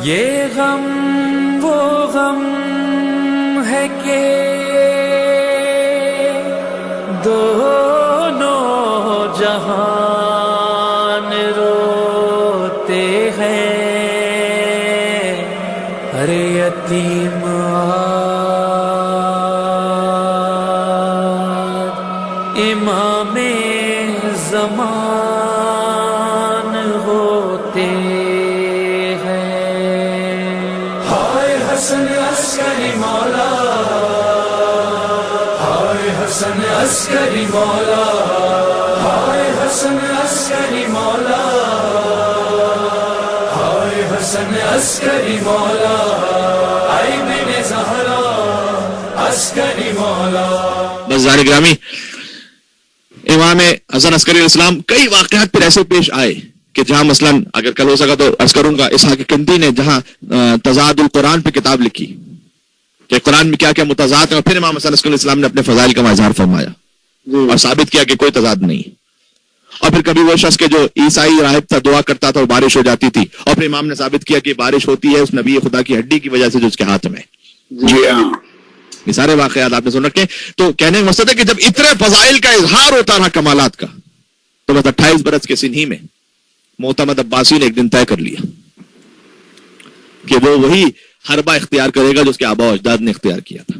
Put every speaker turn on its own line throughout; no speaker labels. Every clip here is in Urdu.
یہ غم وہ غم ہے کہ دونوں جہان روتے ہیں، ہر یتیم امام زمان ہوتے ہیں۔ ہائے حسن عسکری مولا، ہائے حسن عسکری مولا، ہائے حسن عسکری مولا، ہائے حسن عسکری مولا، اے بن زہرا عسکری مولا۔
بس ظاہر گرامی، امام حسن عسکری علیہ السلام کئی واقعات پھر ایسے پیش آئے کہ جہاں مثلا اگر کل ہو سکا تو عرض کروں گا، اسحاق کندی نے جہاں تضاد القرآن پہ کتاب لکھی کہ قرآن میں کیا کیا متضاد ہیں، اور پھر امام حسن عسکری علیہ السلام نے اپنے فضائل کا اظہار فرمایا اور ثابت کیا کہ کوئی تضاد نہیں۔ اور پھر کبھی وہ شخص کے جو عیسائی راہب تھا دعا کرتا تھا اور بارش ہو جاتی تھی، اور پھر امام نے ثابت کیا کہ بارش ہوتی ہے اس نبی خدا کی ہڈی کی وجہ سے جو اس کے ہاتھ میں۔ یہ سارے واقعات آپ نے سن رکھے۔ تو کہنے کا مقصد ہے کہ جب اتنے فضائل کا اظہار ہوتا رہا کمالات کا، تو بس 28 برس کے سنہی میں معتمد عباسی نے ایک دن طے کر لیا کہ وہ وہی حربہ اختیار کرے گا جو اس کے آبا و اجداد نے اختیار کیا تھا۔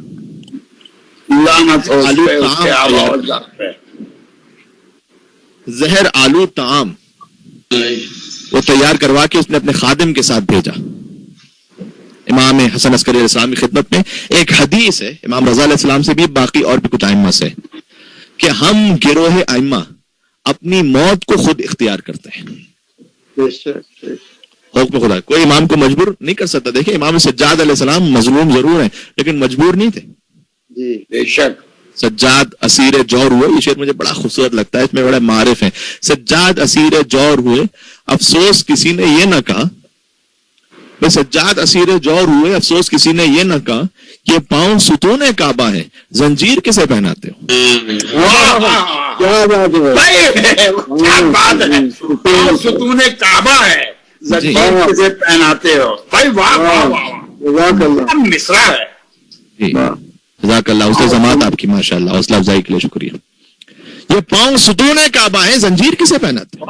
زہر آلو طعام وہ تیار کروا کے اس نے اپنے خادم کے ساتھ بھیجا۔ امام حسن عسکری علیہ السلام کی خدمت میں ایک حدیث ہے امام رضا علیہ السلام سے بھی، باقی اور بھی کچھ ائمہ سے، کہ ہم گروہ ائمہ اپنی موت کو خود اختیار کرتے ہیں۔ حکم خدا، کوئی امام کو مجبور نہیں کر سکتا۔ دیکھیں امام سجاد علیہ السلام مظلوم ضرور ہیں لیکن مجبور نہیں تھے۔
بے شک
سجاد اسیر جور ہوئے، یہ شعر مجھے بڑا خوبصورت لگتا ہے، اس میں بڑے معارف ہیں۔ سجاد اسیر جور ہوئے، افسوس کسی نے یہ نہ کہا، سجاد اسیر جور ہوئے، افسوس کسی نے یہ نہ کہا کہ پاؤں ستون کعبہ ہے، زنجیر کسے پہناتے ہو؟
ستون کعبہ ہے، زنجیر کسے پہناتے ہو؟ بھائی واہ واہ واہ، مصرع ہے۔
جی جزاک اللہ، حسن سماعت آپ کی ماشاء اللہ، حوصلہ افزائی کے لیے شکریہ۔ یہ پاؤں ستون کعبہ ہیں، زنجیر کسے پہناتے ہو؟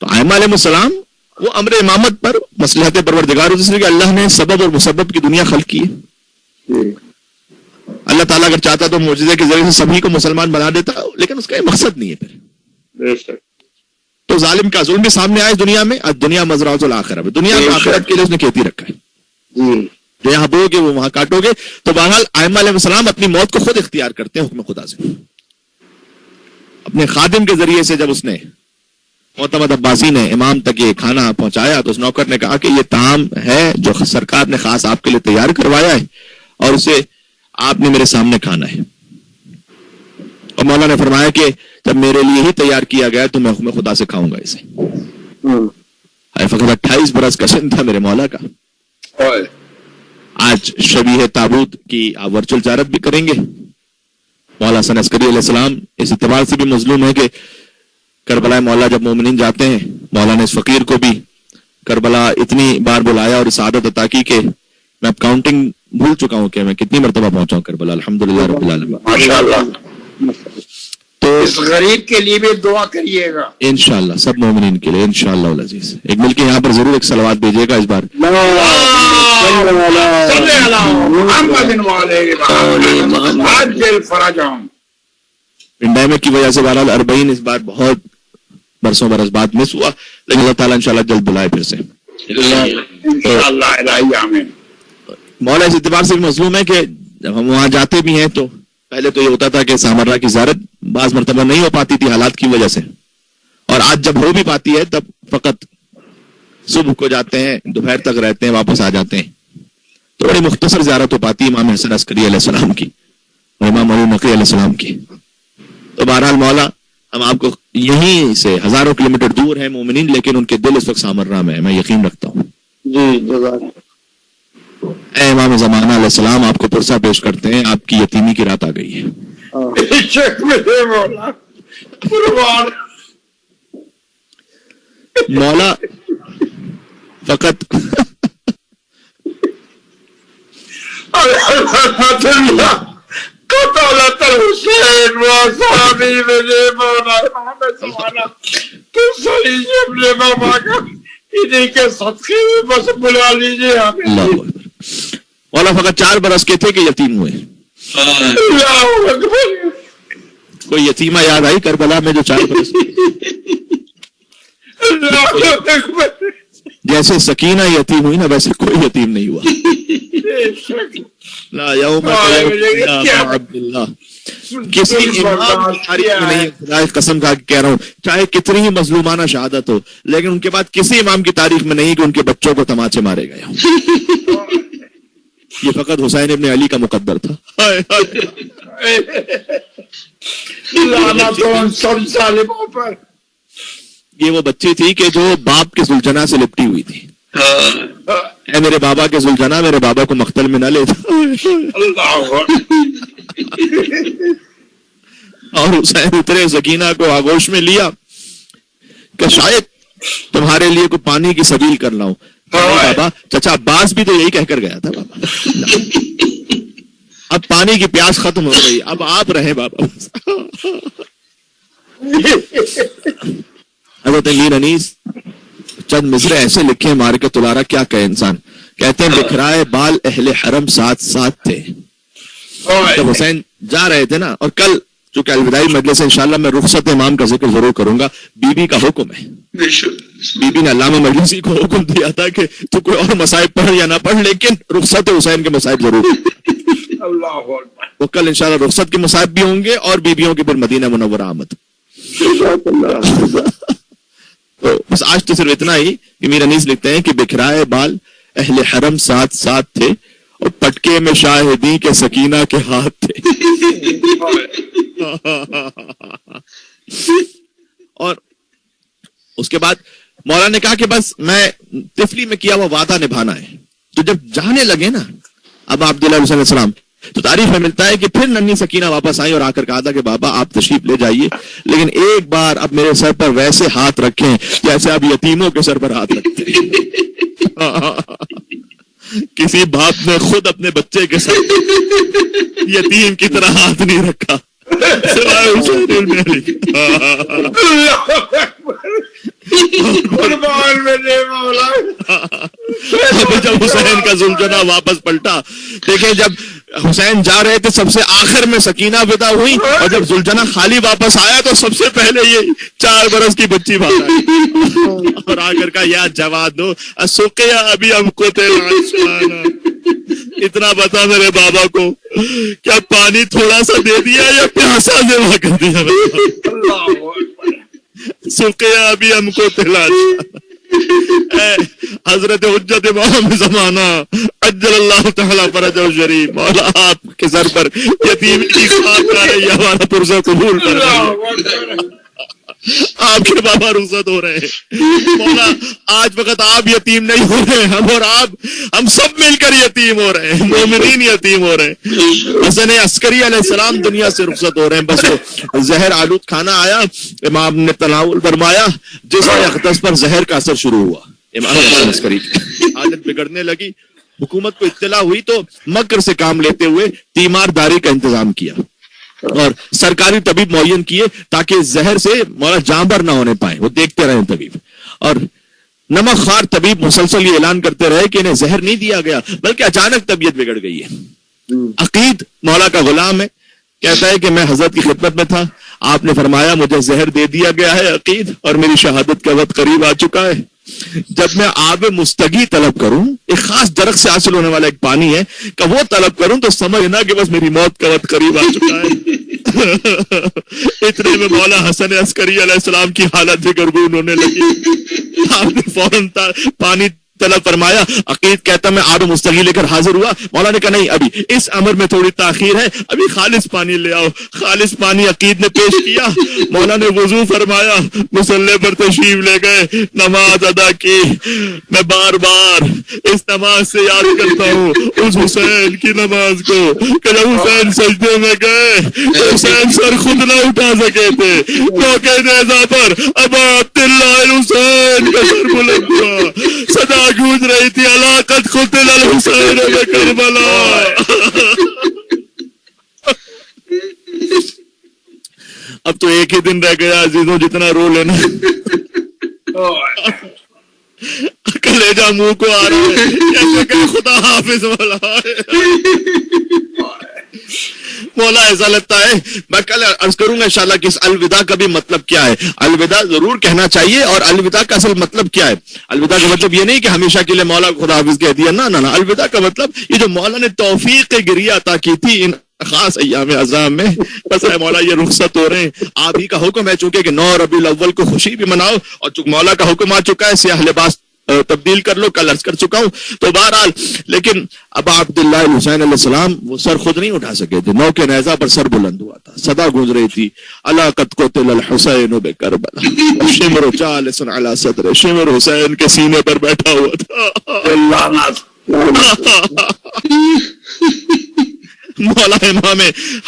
تو ائمہ علیہ السلام وہ امر امامت پر مصلحت پروردگار ہوتی، اس لیے کہ اللہ نے سبب اور مسبب کی دنیا خلق کی ہے۔ اللہ تعالیٰ اگر چاہتا تو معجزے کے ذریعے سے سبھی کو مسلمان بنا دیتا، لیکن اس کا یہ مقصد نہیں ہے۔ پھر تو ظالم کا ظلم بھی سامنے آئے دنیا میں، دنیا مزرعۃ الآخرہ، دنیا میں آخرت کے لیے اس نے کھیتی رکھا ہے، جو یہاں بو گے وہ وہاں کاٹو گے۔ تو بہرحال ائمہ علیہ السلام اپنی موت کو خود اختیار کرتے ہیں حکم خدا سے۔ اپنے خادم کے ذریعے سے جب اس نے معتمد عباسی نے امام تک یہ کھانا پہنچایا تو اس نوکر نے کہا کہ یہ طعام ہے جو سرکار نے خاص آپ کے لیے تیار کروایا ہے اور اسے آپ نے میرے سامنے کھانا ہے۔ اور مولا نے فرمایا کہ جب میرے لیے ہی تیار کیا گیا تو میں حکم خدا سے کھاؤں گا اسے۔ فقط 28 برس کا سن تھا میرے مولا کا۔ آج شبیہ تابوت کی آپ ورچوئل زیارت بھی کریں گے۔ مولا حسن عسکری علیہ السلام اس اعتبار سے بھی مظلوم ہے کہ کربلا مولا جب مومنین جاتے ہیں، مولا نے اس فقیر کو بھی کربلا اتنی بار بلایا اور سعادت عطا کی کہ میں اب کاؤنٹنگ بھول چکا ہوں کہ میں کتنی مرتبہ پہنچا ہوں کربلا، الحمدللہ رب العالمین۔
ماشاءاللہ۔
تو
اس غریب کے لیے بھی دعا کریے گا
انشاءاللہ، سب مومنین کے لیے انشاءاللہ العزیز۔ ایک مل کے یہاں پر ضرور ایک صلوات بھیجیے گا اس بار۔ پینڈیمک کی وجہ سے بہرحال 40 اس بار بہت برسوں برس بعد مس ہوا، لیکن اللہ تعالیٰ انشاءاللہ جلد بلائے پھر سے
انشاءاللہ الہی آمین۔
مولا اس اعتبار سے بھی مظلوم ہے کہ جب ہم وہاں جاتے بھی ہیں تو پہلے تو یہ ہوتا تھا کہ سامرا کی زیارت بعض مرتبہ نہیں ہو پاتی تھی حالات کی وجہ سے، اور آج جب ہو بھی پاتی ہے تب فقط صبح کو جاتے ہیں، دوپہر تک رہتے ہیں، واپس آ جاتے ہیں، تو بڑی مختصر زیارت ہو پاتی ہے امام حسن عسکری علیہ السلام کی اور امام علی نقی علیہ السلام کی۔ تو بہرحال مولا ہم آپ کو یہیں سے ہزاروں کلومیٹر دور ہیں مومنین، لیکن ان کے دل اس وقت سامرا میں ہے، میں یقین رکھتا ہوں۔
جی جزاک۔
اے امام زمانہ علیہ السلام، آپ کو پرسہ پیش کرتے ہیں، آپ کی یتیمی کی رات آ گئی ہے. مولا فقط
انہیں کے صدقے میں بس بلا لیجیے ہمیں.
مولا فقط 4 برس کے تھے کہ یتیم ہوئے.
اللہ اکبر.
کوئی یتیمہ یاد آئی کربلا میں جو 4 برس
اللہ اکبر.
جیسے سکینہ یتیم ہوئی نا، ویسے کوئی یتیم نہیں ہوا. لا یوم عبداللہ. کسی امام کی تاریخ میں نہیں، خدا کی قسم کھا کے کہہ رہا ہوں، چاہے کتنی ہی مظلومانہ شہادت ہو، لیکن ان کے بعد کسی امام کی تاریخ میں نہیں کہ ان کے بچوں کو تماچے مارے گئے ہوں. یہ فقط حسین ابن علی کا مقدر تھا.
لعنت ہو ان سب ظالموں پر.
یہ وہ بچی تھی کہ جو باپ کے زلجنا سے لپٹی ہوئی تھی. اے میرے بابا کے زلجنا، میرے بابا کو مقتل میں نہ لے جا. اور حسین اترے، سکینہ کو آغوش میں لیا کہ شاید تمہارے لیے کوئی پانی کی سبیل کر لاؤں. بابا چچا عباس بھی تو یہی کہہ کر گیا تھا بابا. اب پانی کی پیاس ختم ہو گئی، اب آپ رہیں بابا. حضرت امیر انیس چند مصرے ایسے لکھے، مارکۃ الارا، کیا کہے انسان. کہتے ہیں بکھرائے بال اہل حرم ساتھ ساتھ تھے. جب حسین جا رہے تھے نا، اور کل چونکہ الوداعی مجلس ہے انشاءاللہ میں رخصت امام کا ذکر ضرور کروں گا. بی بی کا حکم ہے. بی بی نے علامہ مجلسی کو حکم دیا تھا کہ تو کوئی اور مصائب پڑھ یا نہ پڑھ، لیکن رخصت حسین کے مصائب ضرور. وہ کل انشاءاللہ رخصت کے مصائب بھی ہوں گے اور بیبیوں کی پھر مدینہ منورہ آمد. تو بس آج تو صرف اتنا ہی کہ میر انیس لکھتے ہیں کہ بکھرائے بال اہل حرم ساتھ ساتھ تھے، اور پٹکے میں شاہدی کے سکینہ کے ہاتھ تھے. اور اس کے بعد مولا نے کہا کہ بس میں طفلی میں کیا وہ وعدہ نبھانا ہے. تو جب جانے لگے نا اب عبداللہ علیہ السلام، تو تاریخ میں ملتا ہے کہ پھر ننھی سکینہ واپس آئی اور آ کر کہا تھا کہ بابا آپ تشریف لے جائیے، لیکن ایک بار اب میرے سر پر ویسے ہاتھ رکھیں جیسے آپ یتیموں کے سر پر ہاتھ رکھتے ہیں. کسی باپ نے خود اپنے بچے کے سر یتیم کی طرح ہاتھ نہیں رکھا سوائے حسین ابن علی. جب حسین کا زلجنا واپس پلٹا، دیکھیں جب حسین جا رہے تھے سب سے آخر میں سکینہ ودا ہوئی، اور جب زلجنا خالی واپس آیا تو سب سے پہلے یہ 4 برس کی بچی بات آئی اور آ کر کا یا جواد ہو سوکیا ابھی ہم کو اتنا بتا میرے بابا کو، کیا پانی تھوڑا سا دے دیا یا پیاسا جمع کر دیا؟ سوکیا ابھی ہم کو حضرت حجت امام زمانہ عجل اللہ تعالیٰ فرجہ شریف، مولا آپ کے سر پر یتیم کی خاک آ رہی ہے، ہمارا پرزہ قبول کر رہا ہے. آپ کے بابا رخصت ہو رہے ہیں مولا. آج وقت آپ یتیم نہیں ہو رہے، ہم اور آپ، ہم سب مل کر یتیم ہو رہے ہیں، مومنین یتیم ہو رہے ہیں. حسن عسکری علیہ السلام دنیا سے رخصت ہو رہے ہیں. بس وہ زہر آلود کھانا آیا، امام نے تناول فرمایا، جس کے اقدس پر زہر کا اثر شروع ہوا. امام حسن عسکری کی حالت بگڑنے لگی. حکومت کو اطلاع ہوئی تو مکر سے کام لیتے ہوئے تیمارداری کا انتظام کیا اور سرکاری طبیب معین کیے تاکہ زہر سے مولا جانبر نہ ہونے پائے. وہ دیکھتے رہے طبیب، اور نمک خوار طبیب مسلسل یہ اعلان کرتے رہے کہ انہیں زہر نہیں دیا گیا بلکہ اچانک طبیعت بگڑ گئی ہے. عقید مولا کا غلام ہے، کہتا ہے کہ میں حضرت کی خدمت میں تھا، آپ نے فرمایا مجھے زہر دے دیا گیا ہے عقید، اور میری شہادت کا وقت قریب آ چکا ہے. جب میں آب مستگی طلب کروں، ایک خاص درخت سے حاصل ہونے والا ایک پانی ہے، کہ وہ طلب کروں تو سمجھنا کہ بس میری موت کا وقت قریب آ چکا ہے. اتنے میں مولا حسن عسکری علیہ السلام کی حالت دگرگون ہونے لگی. آپ نے فوراً پانی طلب فرمایا. عقید کہتا میں آب مستغی لے کر حاضر ہوا. مولا نے کہا نہیں ابھی اس امر میں تھوڑی تاخیر ہے, ابھی خالص پانی لے آؤ. خالص پانی عقید نے پیش کیا. مولا نے وضو فرمایا, مصلی پر تشریف لے گئے, نماز ادا کی. میں بار بار اس نماز سے یاد کرتا ہوں اس حسین کی نماز کو کہ جب حسین سجدے میں گئے حسین سر خود نہ اٹھا سکے تھے, موقع نیزہ پر ابا عبداللہ الحسین کا سر بلند ہوا, صدا گونج رہی تھی علاقت قتل الحسین بکربلا. اب تو ایک ہی دن رہ گیا عزیزوں, جتنا رو لینا. کلیجہ منہ کو آ رہا ہے کیسے کہ خدا حافظ مولا. مولا ایسا لگتا ہے. میں کل عرض کروں گا انشاءاللہ کہ اس الوداع کا بھی مطلب کیا ہے. الوداع ضرور کہنا چاہیے, اور الوداع کا اصل مطلب کیا ہے. الوداع کا مطلب یہ نہیں کہ ہمیشہ کے لیے مولا خدا حافظ کہہ دیا, نہ نہ. الوداع کا مطلب یہ جو مولا نے توفیق گریہ عطا کی تھی ان خاص ایام عظام میں, بس ہے مولا یہ رخصت ہو رہے ہیں. آپ ہی کا حکم ہے چونکہ کہ 9 ربیع الاول کو خوشی بھی مناؤ, اور چونکہ مولا کا حکم آ چکا ہے سیاہ لباس تبدیل کر لو, کل عرض کر چکا ہوں. تو بہرحال لیکن اب عبداللہ الحسین علیہ السلام وہ سر خود نہیں اٹھا سکے تھے, موقع نیزہ پر سر بلند ہوا تھا, صدا گونج رہی تھی الا قد قتل الحسین بکربلا, شمر جالس علی صدر, شمر حسین کے سینے پر بیٹھا ہوا تھا. مولا امام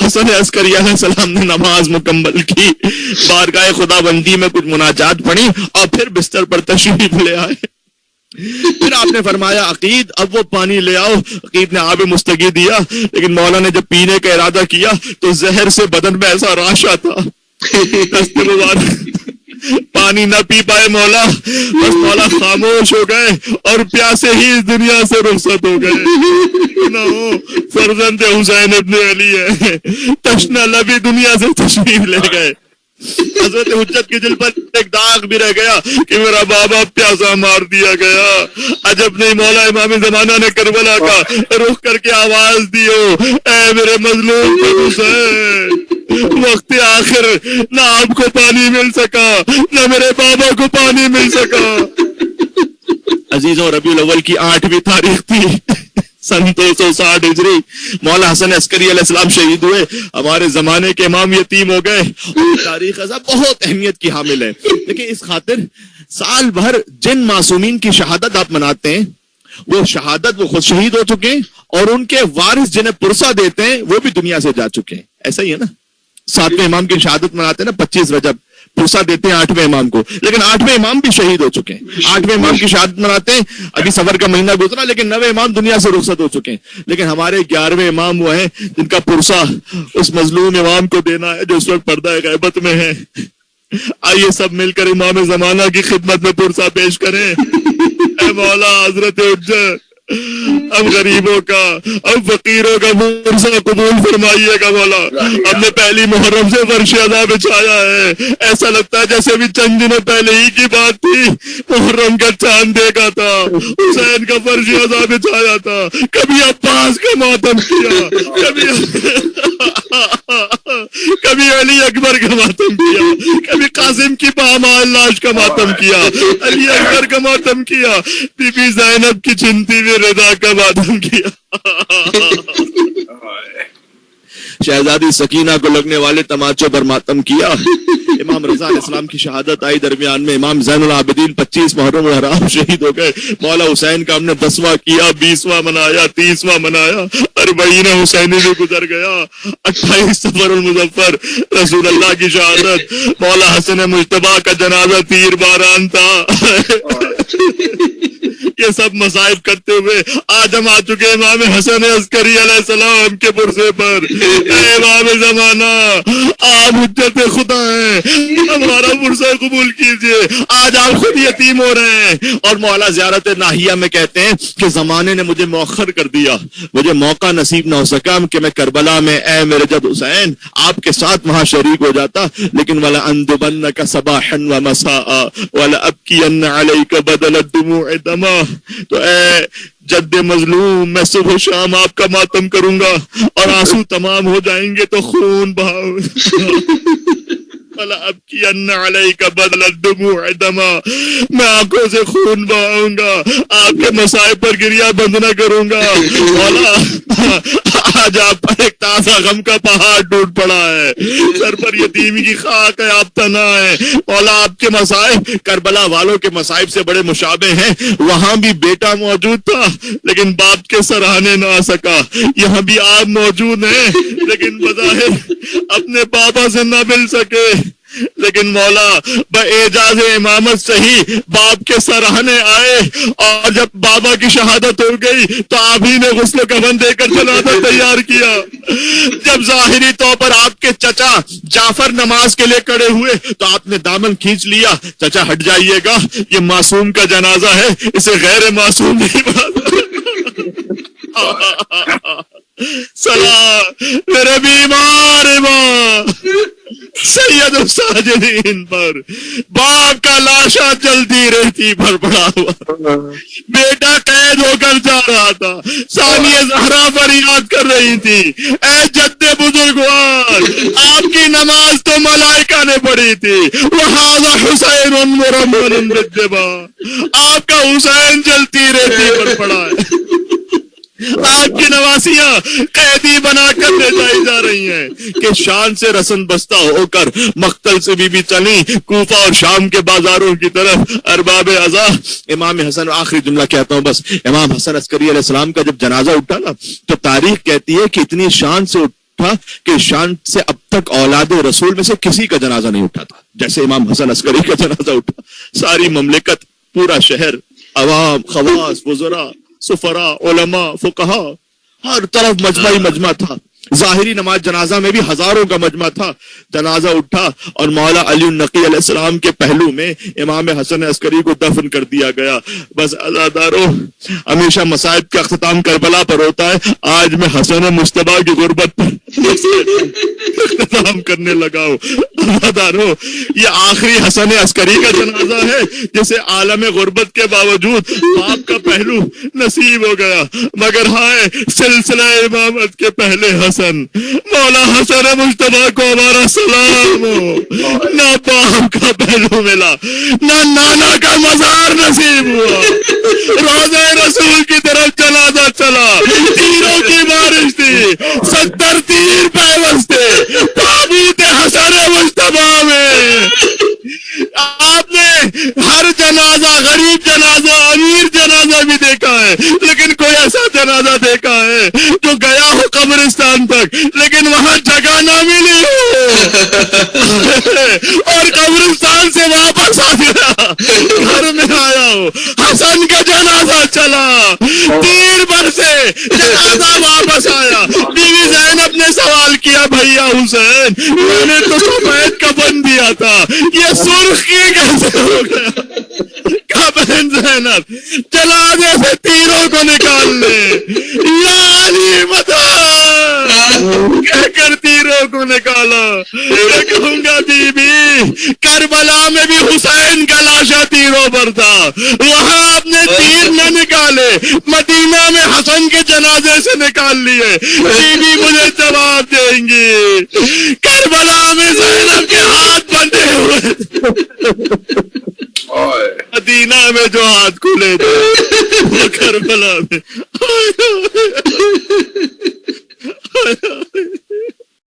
حسن عسکری علیہ السلام نے نماز مکمل کی, بارگاہ خدا بندی میں کچھ مناجات پڑھی اور پھر بستر پر تشریف لے آئے. پھر آپ نے فرمایا عقید اب وہ پانی لے آؤ. عقید نے آب مستغی دیا, لیکن مولا نے جب پینے کا ارادہ کیا تو زہر سے بدن میں ایسا راشا تھا پانی نہ پی پائے مولا, بس مولا خاموش ہو گئے اور پیاسے ہی اس دنیا سے رخصت ہو گئے. نہ ہو فرزند حسین ابن علی ہے, تشنہ لبی دنیا سے تشریف لے گئے. حضرت حجت کے دل پر ایک داغ بھی رہ گیا کہ میرا بابا پیاسا مار دیا گیا. عجب نہیں مولا امام زمانہ نے کربلا کا رخ کر کے آواز دی ہو, اے میرے مظلوم حسین, وقت آخر نہ آپ کو پانی مل سکا نہ میرے بابا کو پانی مل سکا. عزیزوں ربیع الاول کی 8ویں تاریخ تھی سن 260 ہجری. مولا حسن عسکری علیہ السلام شہید ہوئے, ہمارے زمانے کے امام یتیم ہو گئے. تاریخ ایسا بہت اہمیت کی حامل ہے. لیکن اس خاطر سال بھر جن معصومین کی شہادت آپ مناتے ہیں وہ شہادت وہ خود شہید ہو چکے ہیں, اور ان کے وارث جنہیں پرسہ دیتے ہیں وہ بھی دنیا سے جا چکے ہیں. ایسا ہی ہے نا, 7ویں امام کی شہادت مناتے ہیں نا 25 رجب, پرسہ دیتے ہیں 8ویں امام کو, لیکن 8ویں امام بھی شہید ہو چکے ہیں. 8ویں امام کی شہادت مناتے ہیں, ابھی سفر کا مہینہ گزرا, لیکن 9ویں امام دنیا سے رخصت ہو چکے ہیں. لیکن ہمارے 11ویں امام وہ ہیں جن کا پرسہ اس مظلوم امام کو دینا ہے جو اس وقت پردہ غیبت میں ہے. آئیے سب مل کر امام زمانہ کی خدمت میں پرسہ پیش کریں. اے مولا حضرت حجت, اب غریبوں کا اب فقیروں کا پرسہ قبول فرمائیے گا مولا. ہم نے پہلی محرم سے فرش ادا بچھایا ہے, ایسا لگتا ہے جیسے بھی چند دنوں پہلے ہی کی بات تھی. محرم کا چاند دیکھا تھا, حسین کا فرش ادا بچھایا تھا, کبھی عباس کا ماتم کیا, کبھی علی اکبر کا ماتم کیا, کبھی قاسم کی پامال لاش کا ماتم کیا, علی اکبر کا ماتم کیا, بی بی زینب کی چنتی میں رضا کا ماتم کیا, شہزادی سکینہ کو لگنے والے تماچوں پر ماتم کیا. امام رضا علیہ السلام کی شہادت آئی, درمیان میں امام زین العابدین 25 محرم الحرام شہید ہو گئے. مولا حسین کا ہم نے 10واں کیا, 20واں منایا, 30واں منایا, 40 حسینی بھی گزر گیا. 28 صفر المظفر رسول اللہ کی شہادت. مولا حسن مجتبیٰ کا جنازہ تیر باران تھا. یہ سب مصائب کرتے ہوئے آج ہم آ چکے امام حسن عسکری علیہ السلام کے پرسے پر. اے امام زمانہ, آپ حجت خدا ہیں, ہمارا پرسہ قبول کیجئے. آج آپ خود یتیم ہو رہے ہیں. اور مولا زیارت ناہیہ میں کہتے ہیں کہ زمانے نے مجھے مؤخر کر دیا, مجھے موقع نصیب نہ ہو سکا کہ میں کربلا میں اے میرے جد حسین آپ کے ساتھ وہاں شریک ہو جاتا. لیکن وَلَأَنْدُبَنَّكَ صَبَاحًا وَمَسَاءً وَلَأَبْكِيَنَّ عَلَيْكَ بَدَلَ الدُّمُوعِ دَمًا. تو اے جد مظلوم, میں صبح و شام آپ کا ماتم کروں گا, اور آنسو تمام ہو جائیں گے تو خون بہاؤ. فلا ابکین علیک بدل الدموع دما، میں آنکھوں سے خون بہاؤں گا، آپ کے مصائب پر گریہ بند نہ کروں گا۔ مولا آج آپ پر ایک تازہ غم کا پہاڑ ٹوٹ پڑا ہے، سر پر یتیمی کی خاک ہے، آپ تنہا ہے۔ مولا آپ کے مصائب کربلا والوں کے مصائب سے بڑے مشابہ ہیں، وہاں بھی بیٹا موجود تھا لیکن باپ کے سراہنے نہ آ سکا، یہاں بھی آپ موجود ہیں لیکن بظاہر اپنے بابا سے نہ مل سکے، لیکن مولا باعجاز امامت صحیح باپ کے سراہنے آئے، اور جب بابا کی شہادت ہو گئی تو آپ ہی نے غسل و کفن دے کر جنازہ تیار کیا۔ جب ظاہری طور پر آپ کے چچا جعفر نماز کے لیے کھڑے ہوئے تو آپ نے دامن کھینچ لیا، چچا ہٹ جائیے گا، یہ معصوم کا جنازہ ہے، اسے غیر معصوم نہیں بنا۔ سلام میرے بیمار ماں سید الساجدین پر، باپ کا لاشا جلدی رہتی پر پڑا ہوا، بیٹا قید ہو کر جا رہا تھا، ثانیہ زہرا فریاد کر رہی تھی، اے جد بزرگوار آپ کی نماز تو ملائکہ نے پڑھی تھی، وَهَذَا حُسَيْنٌ مُرَمَّنٌ بِالدِّمَاء، آپ کا حسین جلتی رہتی پر پڑا ہے، آپ کی نواسیاں قیدی بنا کر لے جائی جا رہی ہیں کہ شان سے رسن بستہ ہو کر مقتل سے بھی چلی کوفہ اور شام کے بازاروں کی طرف ارباب عزا۔ امام حسن، آخری جملہ کہتا ہوں بس، امام حسن عسکری علیہ السلام کا جب جنازہ اٹھا نا تو تاریخ کہتی ہے کہ اتنی شان سے اٹھا کہ شان سے اب تک اولاد رسول میں سے کسی کا جنازہ نہیں اٹھا تھا جیسے امام حسن عسکری کا جنازہ اٹھا۔ ساری مملکت، پورا شہر، عوام، خواص، وزراء، سفراء، علماء، فقہا، ہر طرف مجمع ہی مجمع تھا۔ ظاہری نماز جنازہ میں بھی ہزاروں کا مجمع تھا۔ جنازہ اٹھا اور مولا علی النقی علیہ السلام کے پہلو میں امام حسن عسکری کو دفن کر دیا گیا۔ بس عزادارو، ہمیشہ مصائب کا اختتام کربلا پر ہوتا ہے، آج میں حسن مصطفیٰ کی غربت پر اختتام کرنے لگا ہوں۔ عزادارو، یہ آخری حسن عسکری کا جنازہ ہے جسے عالم غربت کے باوجود باپ کا پہلو نصیب ہو گیا، مگر ہائے سلسلہ امامت کے پہلے حسن مولا حسن مصطفیٰ کو ہمارا سلام ہو۔ نہ باپ کا پہلو ملا، نہ نانا کا مزار نصیب ہوا، روضہ رسول کی طرف جنازہ چلا، تیروں کی بارش تھی، 70 تیر پیوست تھے تابوت حسن مصطفیٰ میں۔ آپ نے ہر جنازہ، غریب جنازہ، امیر جنازہ بھی دیکھا ہے، لیکن کوئی ایسا جنازہ دیکھا ہے جو گیا ہو قبرستان تک لیکن وہاں جگہ نہ ملی ہو اور قبرستان سے واپس آ گیا، گھر میں آیا ہو، حسن کا جنازہ چلا، تیر بھر سے جنازہ واپس آیا۔ بیوی زینب نے سوال کیا، بھیا حسین میں نے تو سفید کفن دیا تھا، یہ سرخ کی کیسے ہو گیا؟ کہا بہن زینب جنازے سے تیروں کو نکال لے، یا علی مدد کہہ کر تیروں کو نکالا۔ میں کہوں گا بی بی کربلا میں بھی حسین کا لاشا تیروں پر تھا، وہاں آپ نے تیر نہ نکالے، مدینہ میں حسن کے جنازے سے نکال لیے۔ بی بی مجھے جواب دیں گی، کربلا میں زینب کے ہاتھ بندھے ہوئے، مدینہ میں جو ہاتھ کھلے تھے وہ کربلا میں